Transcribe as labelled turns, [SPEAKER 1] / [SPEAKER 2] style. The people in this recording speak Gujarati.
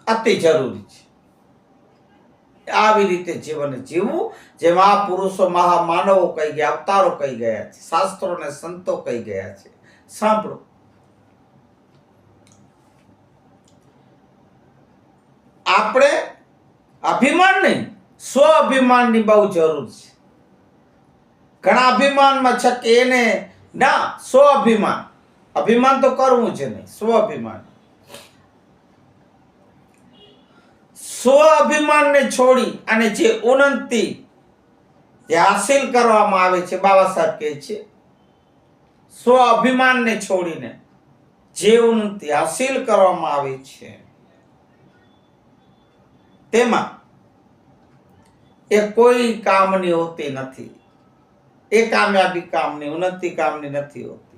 [SPEAKER 1] અતિ જરૂરી છે. આવી રીતે જીવન જીવવું જે મહાપુરુષો મહામાનવો કહી ગયા, અવતારો કહી ગયા છે, શાસ્ત્રો ને સંતો કહી ગયા છે. સાંભળો, આપણે અભિમાન નહીં, સ્વ અભિમાનની બહુ જરૂર છે. ઘણા અભિમાનમાં છે કે એને ના, સ્વ અભિમાન, અભિમાન તો કરવું છે નહીં, સ્વ અભિમાન. સ્વ અભિમાનને છોડી અને જે ઉન્નતિ જે હાસિલ કરવામાં આવે છે, બાબા સાહેબ કહે છે સ્વ અભિમાનને છોડીને જે ઉન્નતિ હાસિલ કરવામાં આવે છે તેમાં એ કોઈ કામની હોતી નથી. એ કામયાબી કામની, ઉન્નતિ કામની નથી હોતી.